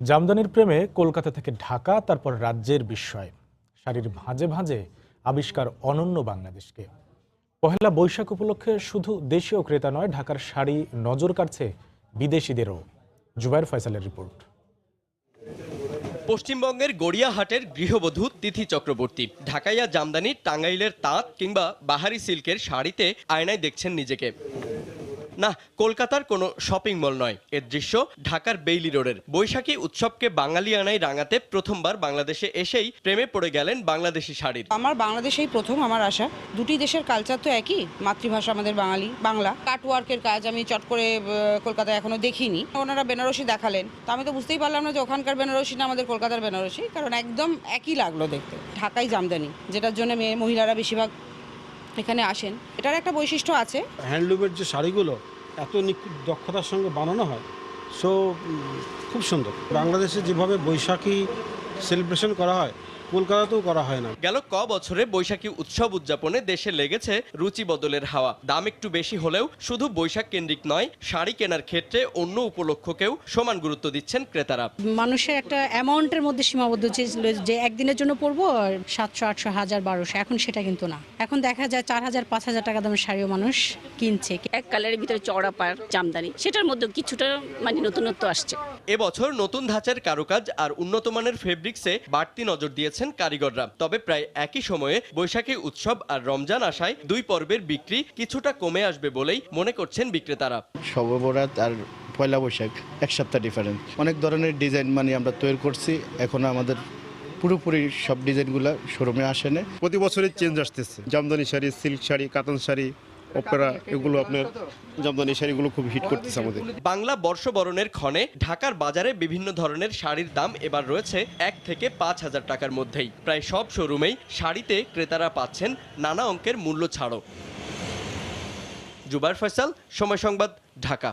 জামদানির প্রেমে কলকাতা থেকে ঢাকা, তারপর রাজ্যের বিস্ময়। শাড়ির ভাঁজে ভাঁজে আবিষ্কার অনন্য বাংলাদেশকে। পহেলা বৈশাখ উপলক্ষে শুধু দেশীয় ক্রেতা নয়, ঢাকার শাড়ি নজর কাড়ছে বিদেশিদেরও। জুবায়ের ফয়সালের রিপোর্ট। পশ্চিমবঙ্গের গড়িয়াহাটের গৃহবধূ তিথি চক্রবর্তী ঢাকাইয়া জামদানি, টাঙ্গাইলের তাঁত কিংবা বাহারি সিল্কের শাড়িতে আয়নায় দেখছেন নিজেকে। না, কলকাতার কোনো শপিং মল নয়, এর দৃশ্য ঢাকার বেইলি রোডের। বৈশাখী উৎসবকে বাঙালি আনায় রাঙাতে প্রথমবার বাংলাদেশে এসেই প্রেমে পড়ে গেলেন বাংলাদেশি শাড়ির। আমার বাংলাদেশেই প্রথম আমার আসা। দুটি দেশের কালচার তো একই, মাতৃভাষা আমাদের বাঙালি বাংলা। কাটওয়ার্কের কাজ আমি চট করে কলকাতায় এখনো দেখিনি। ওনারা বেনারসি দেখালেন, তো আমি তো বুঝতেই পারলাম না যে ওখানকার বেনারসি না আমাদের কলকাতার বেনারসি, কারণ একদম একই লাগলো দেখতে। ঢাকাই জামদানি, যেটার জন্য মহিলারা বেশিরভাগ এখানে আসেন, এটার একটা বৈশিষ্ট্য আছে। হ্যান্ডলুমের যে শাড়িগুলো এত নিখুঁত দক্ষতার সঙ্গে বানানো হয়, খুব সুন্দর। বাংলাদেশে যেভাবে বৈশাখী সেলিব্রেশন করা হয়, কলকাতাতেও করা হয় না। গেল বছরে বৈশাখী উৎসব উদযাপনে দেশে লেগেছে রুচি বদলের হাওয়া। দাম একটু বেশি হলেও শুধু বৈশাখ কেন্দ্রিক নয়, শাড়ি কেনার ক্ষেত্রে অন্য উপলক্ষকেও সমান গুরুত্ব দিচ্ছেন ক্রেতারা। মানুষের একটা অ্যামাউন্টের মধ্যে সীমাবদ্ধ ছিল যে একদিনের জন্য পরবো 700, 800, 1000, 1200, এখন সেটা কিন্তু না। এখন দেখা যায় 4000, 5000 টাকা দামের শাড়িও মানুষ কিনছে। এক কালারের ভিতরে চওড়া পাড় জামদানি, সেটার মধ্যে কিছুটা নতুনত্ব আসছে। এবছর নতুন ধাঁচের কারুকাজ আর উন্নত মানের ফেব্রিক্সে বাড়তি নজর দিয়েছেন কারিগররা। তবে প্রায় একই সময়ে বৈশাখী উৎসব আর রমজান আসায় দুই পর্বের বিক্রি কিছুটা কমে আসবে বলেই মনে করছেন বিক্রেতারা। শবে বরাত আর পয়লা বৈশাখ এক সপ্তাহ ডিফারেন্স। অনেক ধরনের ডিজাইন আমরা তৈরি করছি, এখন আমাদের পুরোপুরি সব ডিজাইনগুলো শোরুমে আসে না। প্রতি বছরই চেঞ্জ আসতেছে। জামদানি শাড়ি, সিল্ক শাড়ি, কাতান শাড়ি, অপেরা, এগুলো আপনার জামদানি শাড়িগুলো খুব হিট করতেছে আমাদের। বাংলা বর্ষবরণের ক্ষণে ঢাকার বাজারে বিভিন্ন ধরনের শাড়ির দাম এবার রয়েছে 1 থেকে 5000 টাকার মধ্যেই। প্রায় সব শোরুমেই শাড়িতে ক্রেতারা পাচ্ছেন নানা অঙ্কের মূল্য ছাড়ও। জুবায়ের ফয়সাল, সময় সংবাদ, ঢাকা।